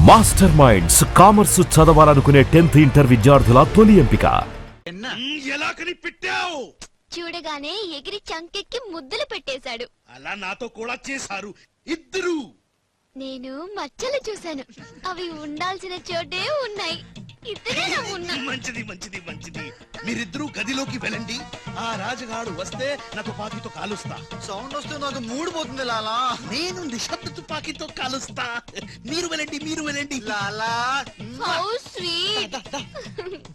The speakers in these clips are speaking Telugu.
మాస్టర్ మైండ్స్ కామర్స్ చదవాలనుకునే 10th ఇంటర్ విద్యార్థుల తొలి ఎంపిక. ఎలా కనిపెట్టావు? చూడగానే ఎగిరి చంకెక్కి ముద్దులు పెట్టేశాడు. అలా నాతో కూడా చేశారు ఇద్దరు. నేను మచ్చలు చూశాను, అవి ఉండాల్సిన చోటే ఉన్నాయి. ఇద్దరేనా ఉన్నా? మంచిది మంచిది మంచిది. మీరిద్దరూ గదిలోకి వెళ్ళండి. ఆ రాజుగాడు వస్తే నా తుపాకీతో కాలుస్తా. సౌండ్ వస్తే నాకు మూడు పోతుంది లాలా. నేను నిశ్శబ్ద తుపాకీతో కాలుస్తా. మీరు వెళ్ళండి మీరు వెళ్ళండి. లాలా how sweet.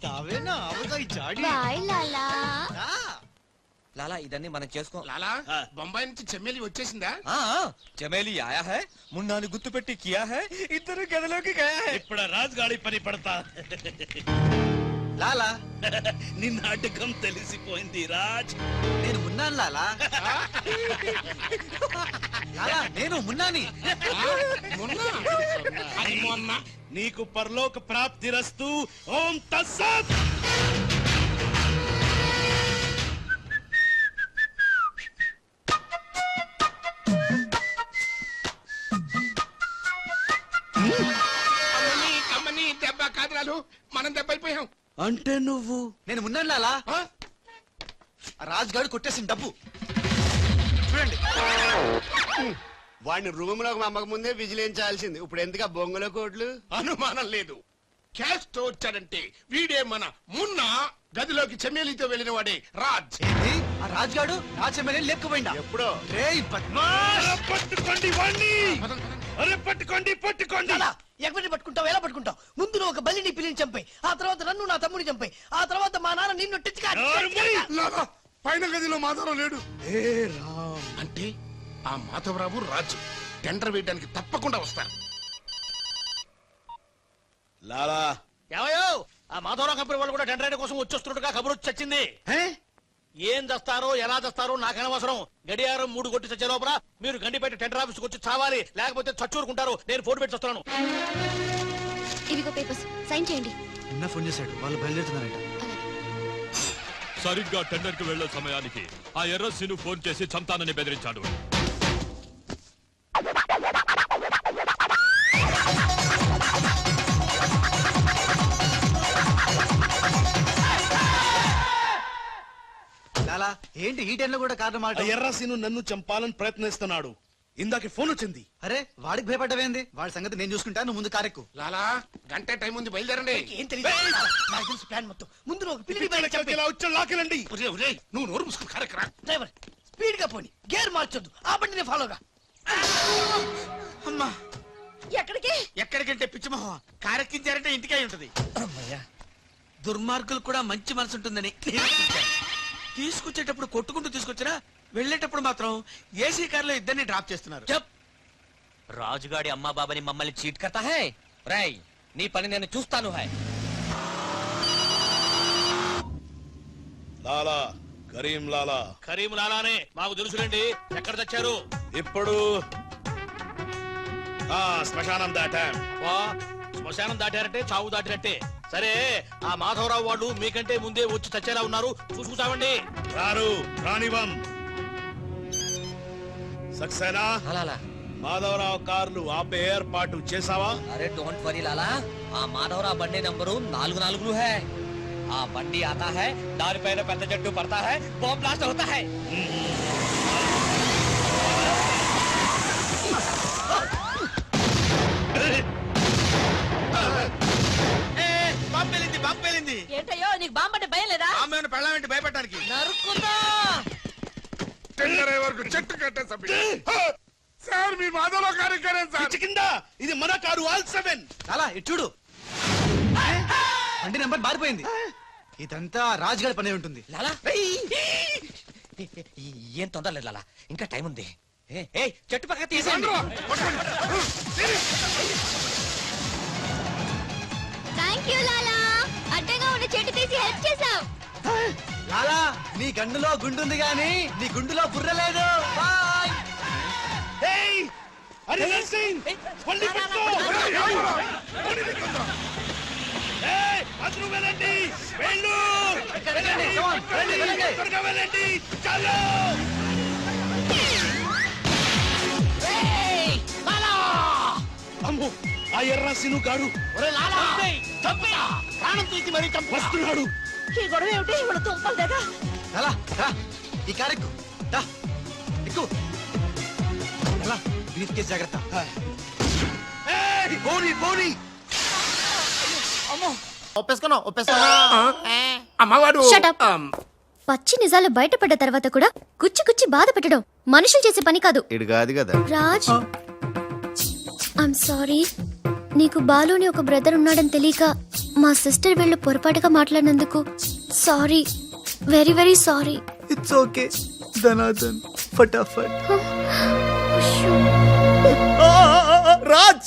దావేనా avakaya Jadi. Bye లాలా. లాలా ఇదన్నీ మనం చేసుకో. లాలా బొంబాయి నుంచి చెమ్మేలి వచ్చేసిందా? చమేలి ఆయా హై, మున్నాని గుర్తు పెట్టి కియా హై, ఇద్దరు గదిలోకి గయా హై. ఇప్పుడు రాజుగాడి పని పడతా. లాలా నీ నాటకం తెలిసిపోయింది రాజ్. నేను మున్నాను లాలా. లాలా నేను మున్నాని. అది మొన్న నీకు పరలోక ప్రాప్తి రస్తు. ఓం తస్సత్. కమ్మని దెబ్బ కాదురాలు, మనం దెబ్బ అయిపోయాం. అంటే నువ్వు? నేను మున్నాను లాలా. రాజుగాడు కొట్టేసిన డబ్బు చూడండి. వాడిని రూమ్ లోకి మమ్మక ముందే విజిలించాల్సింది. ఇప్పుడు ఎందుకు బొంగుల కోట్లు? అనుమానం లేదు. క్యాష్ తో వచ్చాడంటే వీడే మన మున్న. గదిలోకి చెమ్మేలితో వెళ్ళిన వాడే రాజ్. ఏంటి ఆ రాజుగాడు రాజమేలి లేపుకుపోయిందా? ఎప్పుడో. రేయ్ బద్మాష్. పట్టుకోండి వాణ్ణి. అరే పట్టుకోండి పట్టుకోండి. ఎక్కడిని పట్టుకుంటావు, ఎలా పట్టుకుంటావు? ముందు నువ్వు ఒక బలిని పిల్లిని చంపాయి, ఆ తర్వాత నన్ను నా తమ్ముని చంపాయి, ఆ తర్వాత మా నాన్న నిన్ను లాలా, పైన గదిలో మాధవరావు లేడు. అంటే ఆ మాధవరావు రాజు టెండర్ వేయడానికి తప్పకుండా వస్తారు. లాలా ఏవయో ఆ మాధవరావు కంపెనీ వాళ్ళు కూడా టెండర్ కోసం వచ్చేస్తున్నట్టుగా కబురు వచ్చి చచ్చింది. ఏం చేస్తారో ఎలా చేస్తారో నాకు అనవసరం. గడియారం 3 కొట్టి చచ్చే లోపల మీరు గండిపేట టెండర్ ఆఫీస్ వచ్చి చావాలి, లేకపోతే చచ్చూరుకుంటారు. నేను ఫోన్ పెట్టి వస్తున్నాను. ఇవిగో పేపర్స్, సైన్ చేయండి. నిన్న ఫోన్ చేశాడు, వాళ్ళు బయలుదేరుతున్నారట. సరిగ్గా టెండర్ కి వెళ్లే సమయానికి ఆ ఎర్రస్సీను ఫోన్ చేసి చంతానని బెదిరించాడు. లాలా ఏంటి ఈ టైంలో కూడా కారణం మాట? ఎర్రసీను నన్ను చంపాలని ప్రయత్నిస్తున్నాడు. ఇందాక ఫోన్ వచ్చింది. అరే వాడికి భయపడ్డవేంది? వాడి సంగతి నేను చూసుకుంటా, నువ్వు ముందు కారెక్కు. లాలా గంటే టైం ఉంది, బయలుదేరండి. ఏం తెలియదు, నాకు తెలుసు ప్లాన్ మొత్తం. ముందు నువ్వు ఒక పిల్లిని వచ్చి లాకెళ్ళండి. నువ్వు నోరు ముసుకుని కారెక్కరా. డ్రైవర్ స్పీడ్ గా పోని, గేర్ మార్చొద్దు, ఆ బండిని ఫాలోగా. అమ్మా ఎక్కడికి? ఎక్కడికంటే పిచ్చిమోహ కారెక్కించారంటే ఇంటికే ఉంటది. దుర్మార్గులు కూడా మంచి మనసు ఉంటుందని తీసుకొచ్చేటప్పుడు కొట్టుకుంటూ తీసుకొచ్చినా వెళ్ళేటప్పుడు మాత్రం ఏసీ కార్ లో ఇద్దరిని డ్రాప్ చేస్తున్నారు. రాజుగాడి అమ్మా బాబాని మమ్మల్ని చీట్ కర్తా హై. రై నీ పని నేను చూస్తాను హై. లాలా కరీం లాలా. కరీం లాలానే మాకు తెలుసులేండి. ఎక్కడ తెచ్చారు? ఇప్పుడు శ్మశానం దాటాం. శ్మశానం దాటారంటే చావు దాటినట్టే. సరే ఆ మాధవరావు వాళ్ళు మీకంటే ముందే వచ్చి చచ్చేలా ఉన్నారు, చూసుకుంటామండి. రారు రానివం. సక్సేనా లాలా మాధవరావు కార్లు ఆపే ఏర్పాటు చేసావా? అరే డోంట్ వరీ లాలా, ఆ మాధవరావు బండి నంబరు 44 హై. ఆ బండి ఆతా హై, దానిపైన పెద్ద జట్టు పడతా హై, బాంబ్ బ్లాస్ట్ అవుతా హై. బాంబేలింది. ఏంటయ్యో నీకు బాంబంటే భయం లేదా? బాంబేని పెళ్ళామేంటి భయపడడానికి? నరుకుందా. టెండర్ అయ్యే వరకు చెట్టు కట్టేసా. సార్ మీ మాధవరావు కార్యక్రమం సార్. కింద ఇది మన కారు ఆల్-7. అలా ఇటు చూడు, బండి నెంబర్ మారిపోయింది. ఇదంతా రాజుగారి పనే ఉంటుంది. లాలా ఏం తొందర లేదు లాలా, ఇంకా టైం ఉంది. చెట్టు పక్క తీసేయండి. థ్యాంక్ యూ లాలా, అడ్డగా ఉన్న చెట్టు తీసి హెల్ప్ చేసావు. లాలా నీ గండులో గుండుంది గాని నీ గుండులో బుర్ర లేదు. బాయ్. అరే నర్సింగ్ బండి పట్టుకో. అందరూ వెళ్ళండి. వెళ్ళు త్వరగా వెళ్ళండి. చలో. అమ్మో ఆ ఎర్రసిను గాడు ఒరే లాలా ప్రాణం తీసి మరీ వస్తున్నాడు. ఈ గొడవ ఏమిటి ఇవాళ తుంపలు దగ్గర లాలా రా ఈ కారు ఎక్కు రా ఎక్కు లాలా బ్రీఫ్ కేస్ జాగ్రత్త. ఏయ్, పోనీ పోనీ. అమ్మవాడు Shut up. పచ్చి నిజాలు బయటపడ్డ తర్వాత కూడా కుచ్చి కుచ్చి బాధ పెట్టడం మనుషులు చేసే పని కాదు. ఇడు కాదు కదా. Raj I'm sorry. నీకు బాలుని ఒక బ్రదర్ ఉన్నాడని తెలియక మా సిస్టర్ వీళ్ళు పొరపాటుగా మాట్లాడినందుకు sorry, very very sorry. It's okay ధనాధన్ ఫటాఫట్. రాజ్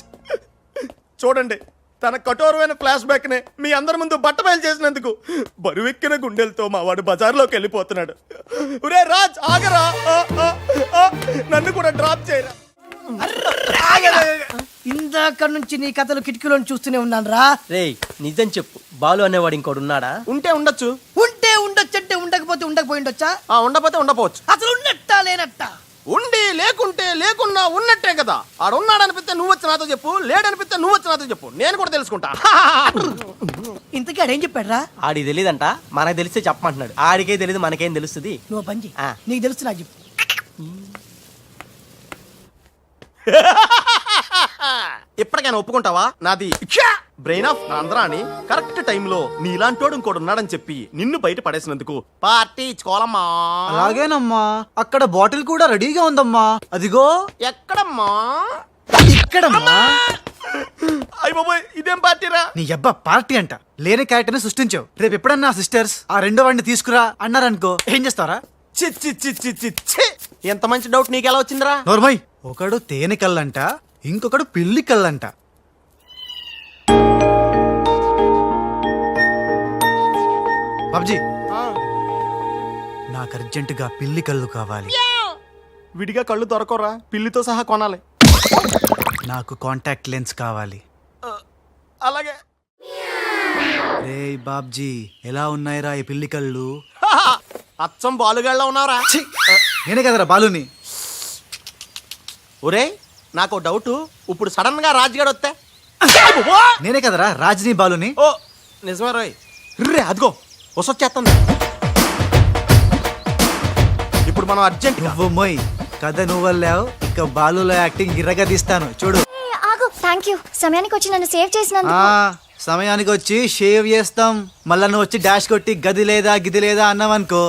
చూడండి, తన కఠోరమైన ఫ్లాష్ బ్యాక్ నే మీ అందరి ముందు బట్ట బయలు చేసినందుకు బరువెక్కిన గుండెలతో మా వాడు బజార్లోకి వెళ్ళిపోతున్నాడు. ఒరే రాజ్ ఆగరా, నన్ను కూడా డ్రాప్ చేయరా. ఇందాక నుంచి నీ కథలు కిటికీలో చూస్తూనే ఉన్నాను రా. రేయ్ నిజం చెప్పు, బాలు అనేవాడు ఇంకోడు ఉన్నాడా? ఉంటే ఉండొచ్చు. ఉంటే ఉండొచ్చంటే ఉండకపోతే ఉండకపోయి ఉండొచ్చా? ఉండపోతే ఉండపోవచ్చు. అసలు ఉన్నట్టా లేనట్టా? ఉండి లేకుంటే లేకున్నా ఉన్నట్టే కదా. ఆడున్నాడనిపిస్తే నువ్వు వచ్చి నాతో చెప్పు, లేడనిపిస్తే నువ్వు వచ్చి నాతో చెప్పు, నేను కూడా తెలుసుకుంటా. ఇంతకీ ఆడేం చెప్పాడు రా? ఆడికి తెలియదంట, మనకు తెలిస్తే చెప్పమంటున్నాడు. ఆడికే తెలియదు, మనకేం తెలుస్తుంది? నువ్వు పని చెయ్యి. నీకు తెలుసు నాకు చెప్పు. ఇప్పటికైనా ఒప్పుకుంటావా? నాది బ్రెయిన్ ఆఫ్ ఆంధ్రా అని కరెక్ట్ టైంలో నీలాంటోడు ఇంకోడు ఉన్నాడని చెప్పి నిన్ను బయట పడేసినందుకు పార్టీ ఇచ్చుకోవాలమ్మా. అలాగేనమ్మా, అక్కడ బాటిల్ కూడా రెడీగా ఉందమ్మా. అదిగో. ఎక్కడమ్మా? ఇక్కడమ్మా. అయ్య బాబోయ్, ఇదేం పార్టీరా? నీ అబ్బా పార్టీ అంట. లేని క్యారెక్టర్ ని సృష్టించావు. రేపు ఎప్పుడన్నా సిస్టర్స్ ఆ రెండో వాడిని తీసుకురా అన్నారనుకో, ఏం చేస్తారా? చి చి చి చి చి చి. ఎంత మంచి డౌట్ నీకెలా వచ్చిందిరా? నోర్మయ్, ఒకడు తేనె కళ్ళంట, ఇంకొకడు పిల్లి కళ్ళంట. బాబ్జీ, నాకు అర్జెంటుగా పిల్లి కళ్ళు కావాలి. విడిగా కళ్ళు దొరకరా, పిల్లితో సహా కొనాలి. నాకు కాంటాక్ట్ లెన్స్ కావాలి. అలాగే. రే బాబ్జీ, ఎలా ఉన్నాయిరా ఈ పిల్లి కళ్ళు? అచ్చం బాలుగాళ్ళ ఉన్నారా? ఛీ, నేనే కదరా బాలుని. ఒరే నాకు డౌట్, ఇప్పుడు సడన్ గా రాజుగాడు వస్తే? నేనే కదరా రాజ్ని బాలుని. ఓ నిజమే రోయ్. రే అదిగో వసొచ్చేస్తుంది. ఇప్పుడు మనం అర్జెంట్ నువ్వు మొయ్ కథ నువ్వల్లావు, ఇక బాలులో యాక్టింగ్ గిర్రగా తీస్తాను చూడు. ఆగు, థ్యాంక్ యూ. సమయానికి వచ్చి నన్ను సేవ్ చేసినందుకు. సమయానికి వచ్చి షేవ్ చేస్తాం. మళ్ళా నువ్వు వచ్చి డాష్ కొట్టి గది లేదా గిది లేదా అన్నావనుకో,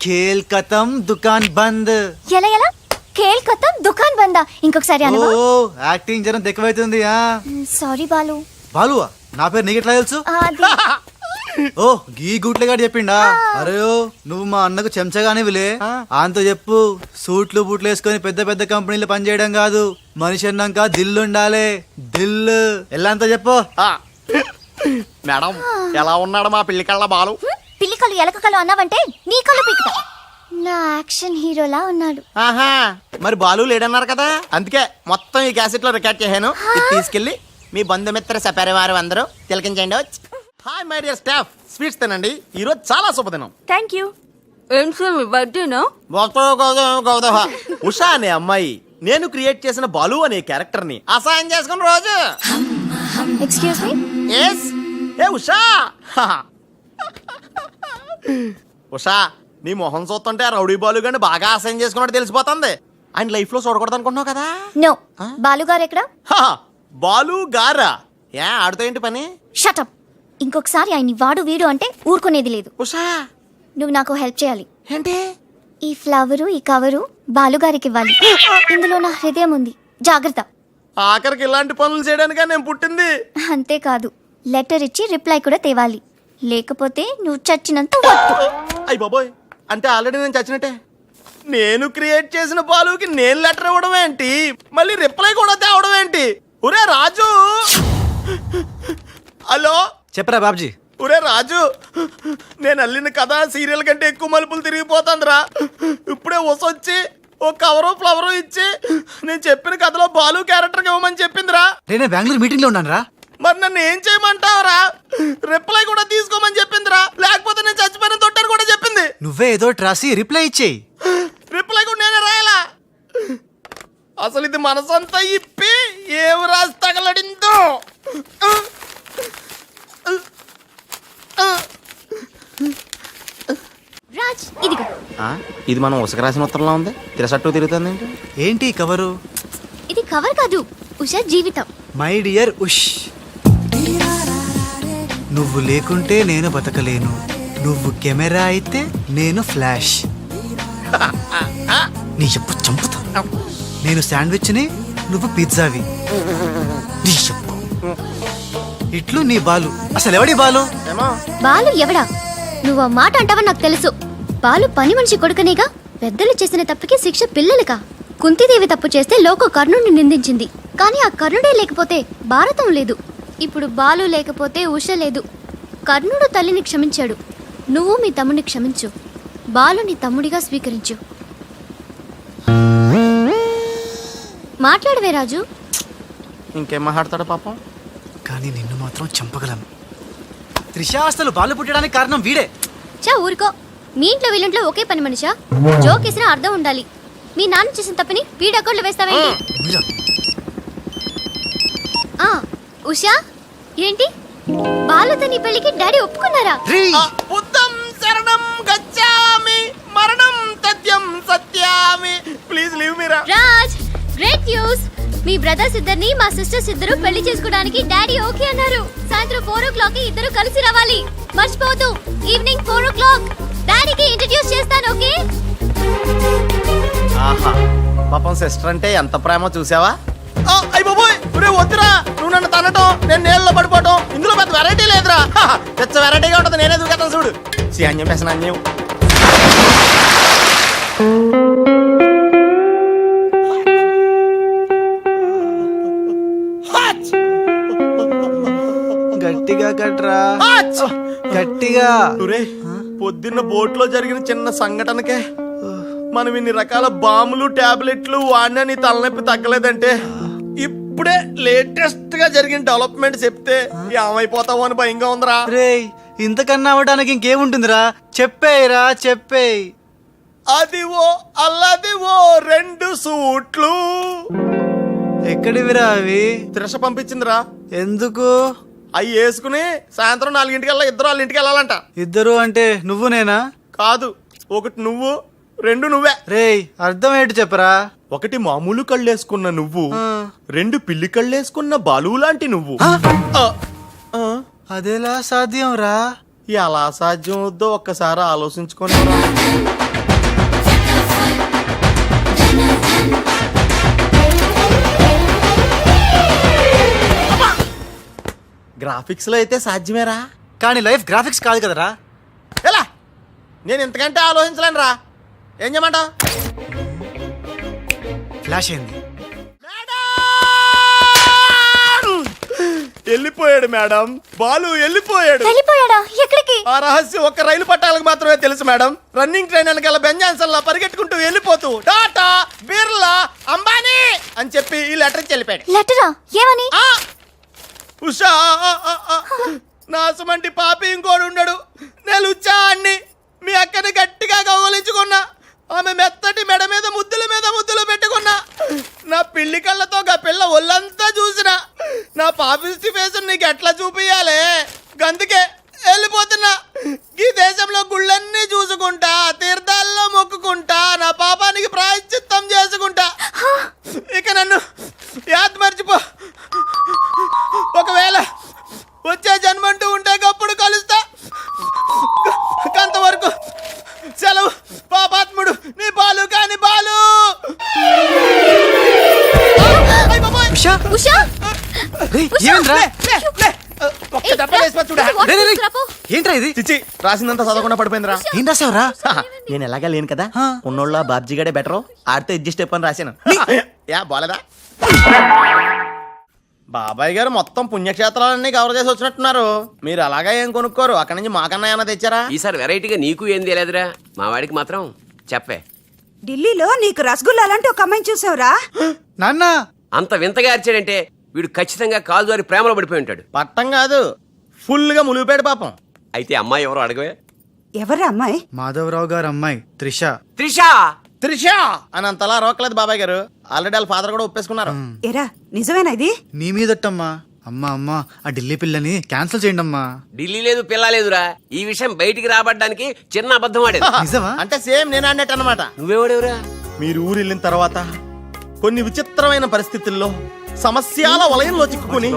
ఖేల్ కతం దుకాన్ బంద్. ఎలా ఎలా? ఖేల్ ఖతం దుకాన్ బందా? ఇంకొకసారి ఓ అనవా? యాక్టింగ్ జరం ఎక్కువైతుంది. సారీ బాలు. బాలువా? నా పేరు నీకు ఎట్లా తెలుసు? అది ఓ గీ గుట్లగాడు చెప్పిండా? అరే నువ్వు మా అన్నకు చెంచగానే విలే. ఆయనతో చెప్పు, సూట్లు బూట్లు వేసుకొని పెద్ద పెద్ద కంపెనీలు పనిచేయడం కాదు, మనిషి అన్నాక దిల్లు ఉండాలి. దిల్లు ఎల్లంతో చెప్పు. మేడం ఎలా ఉన్నాడు మా పిల్లి కళ్ళ బాలు? పిల్లి కళ్ళు ఎలక కళ్ళు అన్నావంటే నీ కళ్ళు పీకుతా. నా యాక్షన్ హీరోలా ఉన్నాడు. ఆహా, మరి బాలు లేడన్నారు కదా, అందుకే మొత్తం ఈ క్యాసెట్ లో రికార్డ్ చేశాను. ఇది తీసుకెళ్లి మీ బంధుమిత్ర సపరివారు అందరూ తిలకించండి. Hi my dear staff, sweets తినండి, ఈ రోజు చాలా శుభదినం. Thank you. ఏం సార్ మీ బర్త్డేనా? ఉషా అనే అమ్మాయి నేను క్రియేట్ చేసిన బాలు అనే క్యారెక్టర్ ని అసహాయం చేసుకున్న రోజు. Excuse me. ఎస్. ఏ ఉషా, ఉషా నీ మొహం చూస్తుంటే ఆ రౌడీ బాలు గాని బాగా అసహాయం చేసుకున్నట్టు తెలిసిపోతుంది. ఆయన లైఫ్ లో చూడకూడదు అనుకుంటున్నావు కదా? నో. బాలు గారు ఎక్కడ? బాలు గారా? ఏ ఆడుతో ఏంటి పని? షటప్. ఇంకొకసారి ఆయన్ని వాడు వీడు అంటే ఊరుకునేది లేదు. ఉషా నువ్వు నాకు హెల్ప్ చేయాలి. ఏంటి? ఈ ఫ్లవరు ఈ కవరు బాలుగారికి ఇవ్వాలి. ఇందులో నా హృదయం ఉంది, జాగ్రత్త. ఆఖరికి ఇలాంటి పనులు చేయడానికే నేను పుట్టింది. అంతేకాదు, లెటర్ ఇచ్చి రిప్లై కూడా తేవాలి, లేకపోతే నువ్వు చచ్చినంత వద్దు. అయ్య బాబోయ్, అంటే ఆల్రెడీ నేను చచ్చినట్టే. నేను క్రియేట్ చేసిన బాలుకి నేను లెటర్ ఇవ్వడం ఏంటి, మళ్ళీ రిప్లై కూడా తేవడం ఏంటి? ఒరే రాజు. హలో చెప్పరా బాబ్జీ. ఒరే రాజు, నేను అల్లిన కథ సీరియల్ కంటే ఎక్కువ మలుపులు తిరిగిపోతుందిరా. ఇప్పుడే వసొచ్చి ఓ కవరు ఫ్లవరు ఇచ్చి నేను చెప్పిన కథలో బాలు క్యారెక్టర్ ఇవ్వమని చెప్పిందిరా. నేను బెంగళూరు మీటింగ్ లో ఉన్నాను రా. మరి నన్ను ఏం చేయమంటావరా? రిప్లై కూడా తీసుకోమని చెప్పిందిరా, లేకపోతే నేను చచ్చిపోయిన తొట్టని కూడా చెప్పింది. నువ్వే ఏదో రాసి రిప్లై ఇచ్చేయి. రిప్లై కూడా నేనే రాయాలా? అసలు ఇది మనసంతా ఇప్పి ఏం రాసి తగలడిందో. రాజ్ ఇదిగో. ఇది మనం ఉసక రాసిన ఉత్తరంలో ఉంది. తిరసట్టు తిరుగుతుంది ఏంటి? ఏంటి కవరు? ఇది కవర్ కాదు, ఉషా జీవితం. మై డియర్ ఉష్, నువ్వు లేకుంటే నేను బతకలేను. నువ్వు కెమెరా అయితే నేను ఫ్లాష్. నీ చెప్పు చంపుతా. నేను శాండ్విచ్ని, నువ్వు పిజ్జావి. నీ చెప్పు ఇట్లు నీ బాలు. అసలు ఎవడి బాలు? బాలు ఎవడా? నువ్వు ఆ మాట అంటావని నాకు తెలుసు. బాలు పని మనిషి కొడుకనేగా. పెద్దలు చేసిన తప్పుకి శిక్ష పిల్లలుగా. కుంతిదేవి తప్పు చేస్తే లోక కర్ణుడిని నిందించింది. కానీ ఆ కర్ణుడే లేకపోతే భారతం లేదు. ఇప్పుడు బాలు లేకపోతే ఉష లేదు. కర్ణుడు తల్లిని క్షమించాడు. నువ్వు మీ తమ్ముడిని క్షమించు. బాలుని తమ్ముడిగా స్వీకరించు. మాట్లాడవే రాజు. ఇంకేం మాట్లాడతాడు పాపం. కానీ నిన్ను మాత్రం చంపగలను. త్రిష అసలు బాలు పుట్టడానికి కారణం వీడే. చా ఊరుకో. మీ ఇంట్లో వీళ్ళంట్లో ఒకే పని మనిషా? జోక్ వేసినా అర్థం ఉండాలి. మీ నాన్న చేసిన తప్పని వీడి అకౌంట్లో వేస్తావేంటి? ఉషా ఏంటి? బాలుతో నీ పెళ్లికి డాడీ ఒప్పుకున్నారా? బుద్ధం శరణం గచ్చామి, మరణం తథ్యం సత్యామి. ప్లీజ్ లీవ్ మీ రా. Raj, great news. మీ బ్రదర్స్ ఇద్దరిని మా సిస్టర్స్ ఇద్దరు పెళ్లి చేసుకోవడానికి డాడీ ఓకే అన్నారు. సాయంత్రం 4 o'clock ఇద్దరు కలిసి రావాలి. మర్చిపోవద్దు. ఈవినింగ్ 4 o'clock డాడీకి ఇంట్రడ్యూస్ చేస్తాను. ఓకే? ఆహా, పాపం సిస్టర్ అంటే ఎంత ప్రేమో చూసావా? అయ్య బాబోయ్, ఒరే వద్దురా. నువ్వు నన్ను తనటం, నేను నీళ్ళలో పడిపోవటం, ఇందులో పెద్ద వెరైటీ లేదురా. పెద్ద వెరైటీగా ఉంటుంది. నేనే దూకేతాను చూడు. అన్యం పెసన అన్యం. గట్టిగా కట్రా, గట్టిగా. పొద్దున్న బోట్లో జరిగిన చిన్న సంఘటనకే మనం ఇన్ని రకాల బాంబులు టాబ్లెట్లు వాడినా నీ తలనొప్పి తగ్గలేదంటే ఇప్పుడే లేటెస్ట్ గా జరిగిన డెవలప్మెంట్ చెప్తే ఏమైపోతావో అని భయంగా ఉందిరా. రేయ్, ఇంతకన్నా అవ్వడానికి ఇంకేముంటుందిరా? చెప్పేయరా, చెప్పేయ్. అదివో అల్లదివో 2 సూట్లు. ఎక్కడివిరా అవి? త్రిష పంపించిందిరా. ఎందుకు? అవి వేసుకుని సాయంత్రం 4 ఇద్దరు వాళ్ళ ఇంటికి వెళ్ళాలంట. ఇద్దరు అంటే నువ్వు నేనా? కాదు, ఒకటి నువ్వు, 2 నువ్వే. రేయ్, అర్థం ఏంటి చెప్పరా? ఒకటి మామూలు కళ్ళేసుకున్న నువ్వు, 2 పిల్లి కళ్ళేసుకున్న బాలు లాంటి నువ్వు. అదెలా సాధ్యం రా? ఎలా సాధ్యం అవుద్దో ఒక్కసారి ఆలోచించుకొని. గ్రాఫిక్స్ లో అయితే సాధ్యమేరా, కానీ లైఫ్ గ్రాఫిక్స్ కాదు కదరా. ఎలా? నేను ఇంతకంటే ఆలోచించలేను రా. ఏం చేయమంటావు? ఫ్లాష్ అయింది. వెళ్ళిపోయాడు మేడం. బాలు వెళ్ళిపోయాడు. వెళ్ళిపోయాడా? ఎక్కడికి? ఆ రహస్యం ఒక్క రైలు పట్టాలకు మాత్రమే తెలుసు మేడం. రన్నింగ్ ట్రైన్ వెనకాల బెంజాన్సన్ లా పరిగెట్టుకుంటూ వెళ్ళిపోతూ టాటా, బిర్లా, అంబానీ అని చెప్పి ఈ లెటర్ ఇచ్చి వెళ్ళిపోయాడు. లెటరా? ఏమని? ఉషా, నాసమంటి పాపి ఇంకోడు ఉండడు. నేను ఉచ్చాన్ని మీ అక్కని గట్టిగా కౌగలించుకున్నా. ఆమె మెత్తటి మెడ మీద ముద్దులు పెట్టుకున్నా. నా పిల్లి కళ్ళతో గా పిల్ల ఒళ్ళంతా చూసిన. నా పాపిస్టి ఫేస్ నీకు ఎట్లా చూపియాలే? గందుకే వెళ్ళిపోతున్నా. ఈ దేశంలో గుళ్ళన్నీ చూసుకుంటా, తీర్థాల్లో మొక్కుకుంటా, నా పాపానికి ప్రాయశ్చిత్తం చేసుకుంటా. ఇక నన్ను యాద్ మర్చిపో. ఒకవేళ వచ్చే జన్మంటూ ఉంటే అప్పుడు కలుస్తా. అంతవరకు సెలవు. పాపాత్ముడు నీ బాలు కాని బాలు. ఏంట్రా ఇది? చిచ్చి, రాసిందంతా చదవకుండా పడిపోయిందిరా. ఏం రాసావురా? నేను ఎలాగా లేను కదా, ఉన్నోళ్ళ బాబ్జీగాడే బెటరు, ఆడితో అడ్జస్ట్ అయిపోయి రాశాను. యా బాలేదా? బాబాయ్ గారు మొత్తం పుణ్యక్షేత్రాలన్నీ కవర్ చేసి వచ్చినట్టున్నారు. మీరు అలాగా ఏం కొనుక్కోరు? అక్కడి నుంచి మాకన్నా ఏమైనా తెచ్చారా? ఈసారి వెరైటీగా నీకు ఏం తెలియదురా, మా వాడికి మాత్రం చెప్పే. ఢిల్లీలో నీకు రసగుల్లా లాంటి ఒక అమ్మాయిని చూసావురా? నాన్న అంత వింతగా అరిచాడంటే వీడు ఖచ్చితంగా కాలు జారి ప్రేమలో పడిపోయి ఉంటాడు. పట్టం కాదు, ఫుల్ గా ములిగిపోయాడు పాపం. అయితే అమ్మాయి ఎవరో అడగవే. ఎవరా అమ్మాయి? మాధవరావు గారు అమ్మాయి త్రిష. త్రిష త్రిష అని అంతలా రోకలేదు బాబాయ్ గారు. ఆల్రెడీ వాళ్ళ ఫాదర్ కూడా ఒప్పేసుకున్నారు. ఎరా నిజమేనా ఇది? నీ మీదట్టమ్మా. అమ్మా అమ్మా ఆ ఢిల్లీ పిల్లని క్యాన్సిల్ చేయండి అమ్మా. ఢిల్లీ లేదు పిల్ల లేదురా, ఈ విషయం బయటికి రాబడ్డానికి చిన్న అబద్ధం ఆడేది. నిజమా? అంటే సేమ్ నేను అన్నట్టు అనమాట. నువ్వేవాడేవురా? మీరు ఊరు వెళ్ళిన తర్వాత కొన్ని విచిత్రమైన పరిస్థితుల్లో సమస్యల వలయంలో చిక్కుకుని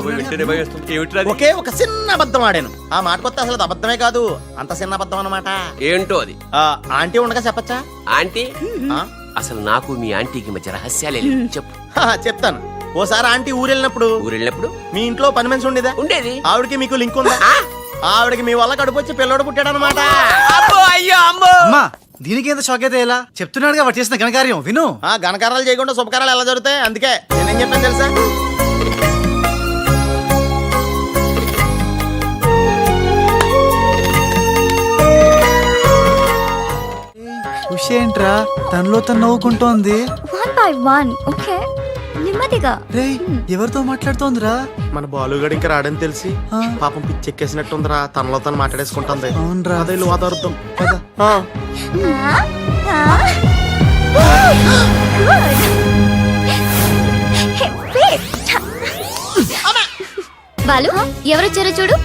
ఒకే ఒక చిన్న అబద్ధం ఆడాను. ఆ మాట కొత్త అసలు అది అబద్ధమే కాదు, అంత చిన్న అబద్ధం అన్నమాట. ఏంటో అది? ఆంటీ ఉండగా చెప్పచ్చా? ఆంటీ? అసలు నాకు మీ ఆంటీకి మధ్య రహస్యాలే లేవు. చెప్పు. చెప్తాను. ఓసారి ఆంటీ ఊరెళ్ళినప్పుడు మీ ఇంట్లో పని మనిషి ఉండేదా? ఉండేది. ఆవిడకి మీకు లింక్ ఉందా? ఆవిడకి మీ వల్ల కడుపు వచ్చి పిల్లడు పుట్టాడు అనమాట. అమ్మా దీనికి ఎంత షాక్ అయితే ఎలా? చెప్తున్నాడుగా వాడు చేసిన ఘనకార్యం విను. ఘనకారాలు చేయకుండా శుభకారాలు ఎలా జరుగుతాయి? అందుకే నేనేం చెప్పాను తెలుసా? ఏంట్రా తనలో తను నవ్వుకుంటోంది. 1 by 1. ఓకే నెమ్మదిగా. రేయ్ ఎవరితో మాట్లాడుతోందిరా? మన బాలుగాడు ఇంకా రాడని తెలిసి పాపం పిచ్చెక్కేసినట్టుందిరా. తనలో తను మాట్లాడేసుకుంటుంది. అవునరా. అదే వాదార్థం. బాలు ఎవరొచ్చారో చూడు.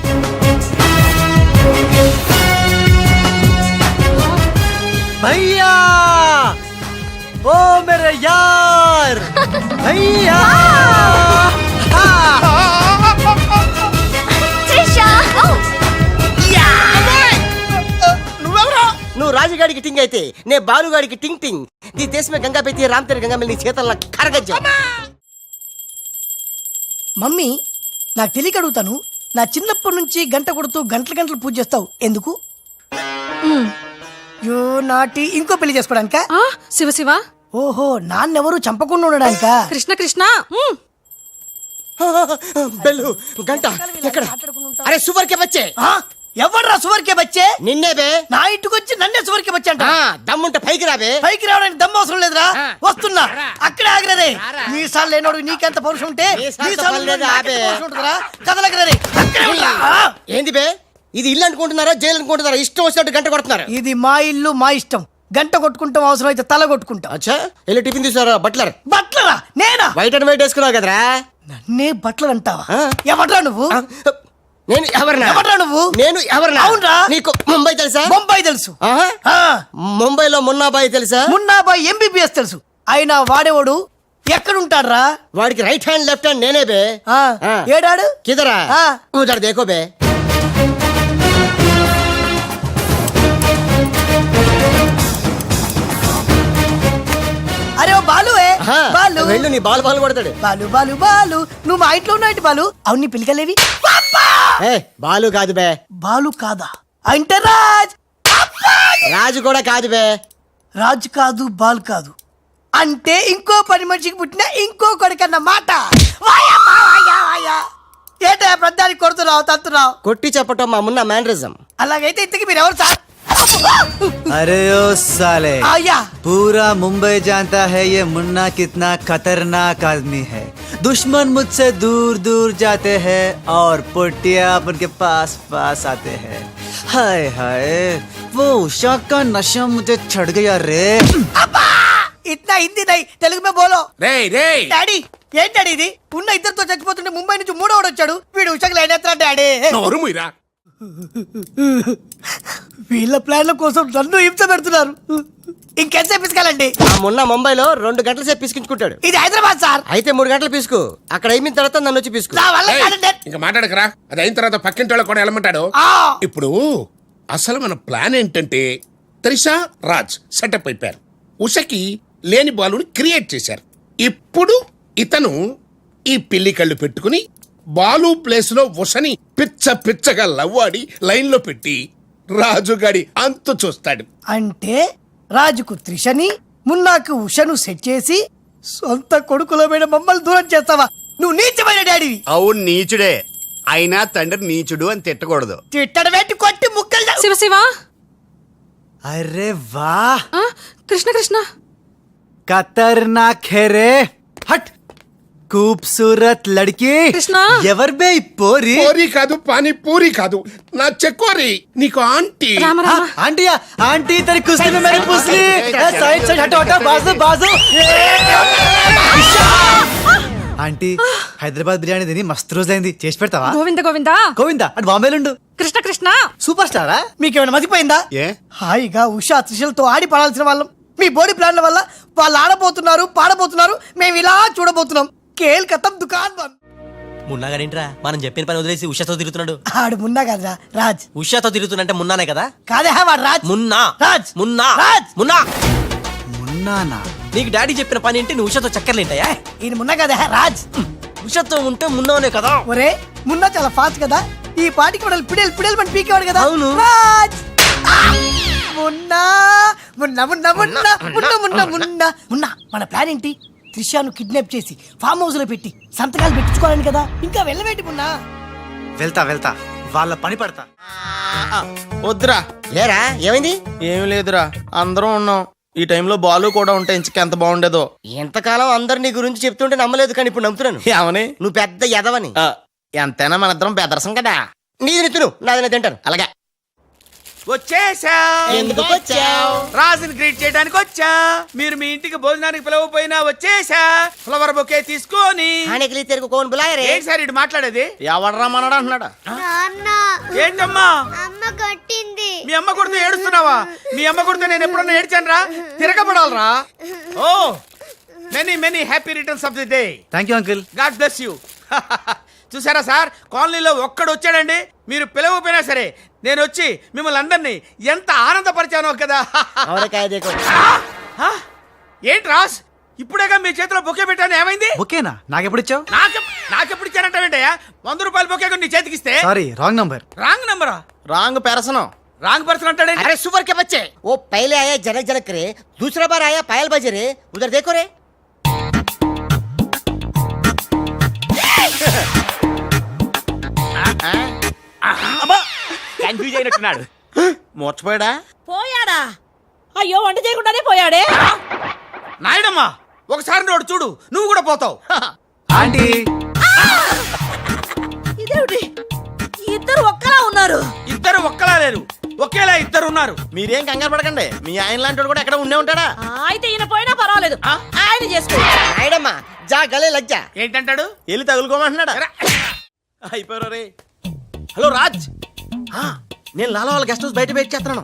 భయ్యా ఓ మేరే యార్ భయ్యా. నువ్వు రాజుగాడికి టింగ్ అయితే నే బాలుగాడికి టింగ్ టింగ్. నీ దేశమే గంగా పెట్టి రామ్ తెర గంగా నీ చేతల్లో కరగజ్జా. మమ్మీ నాకు తెలియక అడుగుతాను, నా చిన్నప్పటి నుంచి గంట కొడుతూ గంటలు గంటలు పూజ చేస్తావు ఎందుకు? యో నాటి ఇంకో పెళ్లి చేసుకోవడానిక? శివ శివ. ఓహో నాన్నెవరు చంపకుండా ఉండడానిక? కృష్ణ కృష్ణ. బెల్లు గంట ఎక్కడ? అరే సువర్కే బచ్చే. ఎవర్రా సువర్కే బచ్చే? నిన్నే బే. నా ఇంటికి వచ్చి నన్నే సువర్కే బచ్చే అంట. దమ్ముంటే పైకి రాబే. పైకి రావడానికి దమ్ము అవసరం లేదురా, వస్తున్నా. అక్కడే ఆగరే. మీసాలు లేనోడు నీకెంత పౌరుషం ఉంటే కదలగరే. ఏంది బే ఇది? ఇల్లు అనుకుంటున్నారా జైలు అనుకుంటున్నారా? ఇష్టం వచ్చినట్టు గంట కొడుతున్నారు. ఇది మా ఇల్లు మా ఇష్టం. గంట కొట్టుకుంటాం, అవసరం అయితే తల కొట్టుకుంటాం. అచ్చా వెళ్ళి టిఫిన్ తీసారా? బట్లర్. బట్లరా? నేనా? వైట్ అండ్ వైట్ వేసుకున్నావు కదరా. నన్నే బట్లర్ అంటావా? ఎవడ్రా నువ్వు? నేను ఎవరినా? ఎవడ్రా నువ్వు? నేను ఎవరినా? అవునరా. నీకు ముంబై తెలుసా? ముంబై తెలుసు. ముంబైలో మున్నాబాయి తెలుసా? మున్నాబాయి ఎంబీబీఎస్ తెలుసు. అయినా వాడేవాడు ఎక్కడుంటాడ్రా? వాడికి రైట్ హ్యాండ్ లెఫ్ట్ హ్యాండ్ నేనే బే. ఏడాడు కిదరా ఉదర్ దేకో బే. అరే ఓ బాలు. బాలు వెళ్ళు, నీ బాలు బాలు కొడతాడు. బాలు బాలు బాలు నువ్వు మా ఇంట్లో ఉన్నావు బాలు. అవును నీ పిలికలేవి? బాలు కాదు బే. బాలు కాదా అంటే రాజ్. రాజు కూడా కాదు బే. రాజు కాదు బాలు కాదు అంటే ఇంకో పని మనిషికి పుట్టిన ఇంకో కొడుకన్న మాట. ఏంటో ప్రధానికి కొడుతున్నావు తంతున్నావు? కొట్టి చెప్పటం మా మున్న మేనరిజం. అలాగైతే ఇంతకి మీరు ఎవరు సార్? अरे ओ साले आया पूरा मुंबई जानता है ये मुन्ना कितना खतरनाक आदमी है। दुश्मन मुझसे दूर दूर जाते हैं और पुटिया उनके पास पास आते हैं। हाय हाय वो उषा का नशा मुझे चढ़ गया रे। इतना हिंदी नहीं तेलुगु में बोलो. రే రే డాడీ ఏంటి డాడీ ఇది? ఉన్న ఇద్దరితో చచ్చిపోతుంటే ముంబై నుంచి మూడోడు వచ్చాడు. వీడు ఉషకు లైన్ ఎత్తాడు డాడీ. నోరు ముయిరా. వీళ్ళ ప్లాన్ల కోసం నన్ను హింస పెడుతున్నారు. ఇంకెంతసేపు పిసుకాలండి? మొన్న ముంబైలో 2 గంటల సేపు పిసుకించుకుంటాడు. ఇది హైదరాబాద్ సార్. అయితే 3 గంటలు పిసుకు. అక్కడ అయిన తర్వాత నన్ను వచ్చి పిసుకు. ఇంకా మాట్లాడకరా. అది అయిన తర్వాత పక్కింటి వాళ్ళు కూడా వెళ్ళమంటాడు. ఇప్పుడు అసలు మన ప్లాన్ ఏంటంటే త్రిషా రాజ్ సెటప్ అయిపోయారు. ఉషకి లేని బాలుని క్రియేట్ చేశారు. ఇప్పుడు ఇతను ఈ పిల్లి కళ్ళు పెట్టుకుని బాలు ప్లేస్ లో ఉషని పిచ్చ పిచ్చగా లవ్వాడి లైన్ లో పెట్టి రాజుగాడి అంతు చూస్తాడు. అంటే రాజుకు త్రిషని మున్నాకు ఉషను సెట్ చేసి సొంత కొడుకులమైన మమ్మల్ని దూరం చేస్తావా? నువ్వు నీచమైన డాడీవి. అవును నీచుడే. అయినా తండ్రి నీచుడు అని తిట్టకూడదు. తిట్టడం పెట్టి కొట్టి ముక్కలు. శివ శివ. अरे वाह కృష్ణ కృష్ణ. खतरनाक है रे. हट खूबसूरत लड़की కృష్ణ ఎవరు బే ఈ పోరి పూరి కాదు పానీ పూరి కాదు నా చెక్కోరి నీకు ఆంటీ आंटी आंटी तेरी कुश्ती में मेरी पुसली साइड साइड हटो हटो बाजू बाजू ఆంటీ హైదరాబాద్ బిర్యానీ తిని మస్తు రోజైంది చేసి పెడతావా గోవింద గోవింద గోవిందా అటు బాంబేలుండు కృష్ణ కృష్ణ సూపర్ స్టారా మీకేమైనా మతిపోయిందా ఏ హాయిగా ఉషా త్రిషలతో ఆడి పడాల్సిన వాళ్ళం మీ బాడీ ప్లాన్ల వల్ల వాళ్ళు ఆడబోతున్నారు పాడబోతున్నారు మేము ఇలా చూడబోతున్నాం కేల్ కథం దుకాన్ బంద్. మున్నాగాడేంట్రా మనం చెప్పిన పని వదిలేసి ఉషాతో తిరుగుతున్నాడు. ఆడు మున్నా కదరా రాజ్. ఉషాతో తిరుగుతున్నంటే మున్నానే కదా. కాదే వాడు రాజ్. మున్నా రాజ్ మున్నా రాజ్ మున్నా మున్నానా నీకు డాడీ చెప్పిన పని ఏంటి? నువ్వు ఉషాతో చక్కర్లేంటాయా? ఈయన మున్నా కదే రాజ్. ఉషాతో ఉంటే మున్నానే కదా. ఒరే మున్నా చాలా ఫాస్ట్ కదా, ఈ పాటికి మనల్ని పిడేలు పిడేలు పని పీకేవాడు కదా. అవును. రాజ్ మున్నా మున్నా మున్నా మున్నా మున్నా మున్నా మున్నా మున్నా మన ప్లాన్ ఏంటి? త్రిషాను కిడ్నాప్ చేసి ఫామ్ హౌస్ లో పెట్టి సంతకాలు పెట్టించుకోవాలని కదా. ఇంకా వెళ్ళవేంటి మున్నా? వెళ్తా వెళ్తా వాళ్ళ పని పడతా. వద్దురా. లేరా ఏమైంది? ఏమి లేదురా, అందరం ఉన్నాం. ఈ టైంలో బాలు కూడా ఉంటే ఇంచుకి ఎంత బాగుండేదో. ఎంతకాలం అందరు నీ గురించి చెప్తుంటే నమ్మలేదు, కానీ ఇప్పుడు నమ్ముతున్నాను. ఏమని? నువ్వు పెద్ద ఎదవని. ఎంతైనా మన ఇద్దరం బెదరసం కదా. నీది తిను, నాది నేను తింటాను. అలాగే. వచ్చేసా. ఎందుకు వచ్చావు? రాజుని గ్రీట్ చేయడానికి వచ్చా. మీరు మీ ఇంటికి భోజనానికి పిలవపోయినా వచ్చేసా. ఫ్లవర్ బొకే తీసుకొని. తెరుగు కోన్ బులాయరే. ఏంటి సార్ ఇటు మాట్లాడేది? ఎవడరా మనడు అంటున్నాడా? ఏంటమ్మా అమ్మ కొట్టింది. మీ అమ్మ కొడుతూ ఏడుస్తున్నావా? మీ అమ్మ కొడుతూ నేను ఎప్పుడన్నా ఏడ్చాను రా? తిరగబడాలరా. Oh many many happy returns of the day. Thank you uncle. God bless you. చూసారా సార్, కాలనీలో ఒక్కడు వచ్చాడండి, మీరు పిలవపోయినా సరే నేను వచ్చి మిమ్మల్ని అందరినీ ఎంత ఆనందపరిచానో కదా. ఏంటి రాస్, ఇప్పుడేగా మీ చేతిలో బొకే పెట్టాను, ఏమైంది? ఓకేనా? నాకెప్పుడు ఇచ్చావు? నాకెప్పుడు ఇచ్చానంటావేంటయ్యా? 100 రూపాయల బొకే నీ చేతికి ఇస్తే. Sorry wrong number. రాంగ్ నంబరా? రాంగ్ పెరసనం. రాంగ్ పర్సన్ అంటాడే. अरे सुपर के बच्चे, वो पहले आया जनक जनक रे, दूसरा बार आया पायल बजे रे, उधर देखो रे. కన్ఫ్యూజ్ అయినట్టున్నాడు. మోర్చిపోయాడా? పోయాడా? అయ్యో వంట చేయకుండానే పోయాడే. నాయుడమ్మా ఒకసారి నోడు చూడు, నువ్వు కూడా పోతావు. ఆంటీ ఇదేమిటి ఇద్దరు ఒక్కలా ఉన్నారు? ఇద్దరు ఒక్కలా లేరు, ఒకేలా ఇద్దరు ఉన్నారు. మీరేం కంగారు పడకండి, మీ ఆయన లాంటి కూడా ఎక్కడ ఉండే ఉంటాడా. అయితే ఈయన పోయినా పర్వాలేదు, ఆయన చేసుకో. నాయుడమ్మా జా గలే లజ్జా. ఏంటంటాడు? వెళ్ళి తగులుకోమంటున్నాడా? అయిపోయారు రే. హలో రాజ్, నేను లాలా వాళ్ళ గెస్ట్ హౌస్ బయట వెయిట్ చేస్తున్నాను.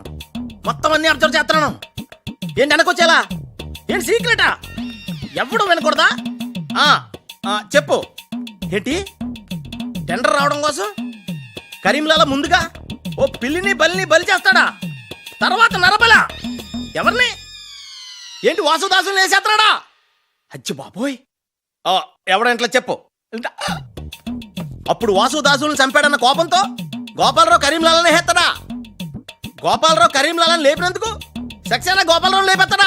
మొత్తం అన్ని అబ్జర్వ్ చేస్తున్నాను. ఏంటి వెనకొచ్చేలా? ఏంటి సీక్రెటా? ఎవడు వినకూడదా? చెప్పు. ఏంటి టెండర్ రావడం కోసం కరీంలాలా ముందుగా ఓ పిల్లిని బలిని బలి చేస్తాడా? తర్వాత నరబల ఎవరిని? ఏంటి వాసుదాసుని వేసేస్తాడా? అచ్చి బాబోయ్, ఎవడంట్లా చెప్పు. అప్పుడు వాసుదాసుని చంపాడన్న కోపంతో గోపాలరావు కరీంలాలని హేత్తడా? గోపాలరావు కరీంలాలని లేపినందుకు సక్సేనా గోపాలరావు లేపెత్తడా?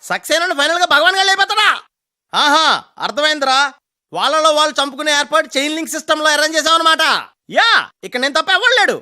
సక్సేనాను ఫైనల్ గా భగవాన్ గా లేపెత్తడా? ఆహా, అర్థమైందిరా. వాళ్ళలో వాళ్ళు చంపుకునే ఏర్పాటు చైన్ లింక్ సిస్టమ్ లో అరేంజ్ చేసామన్నమాట. యా, ఇక్కడ నేను తప్ప ఎవడు లేడు.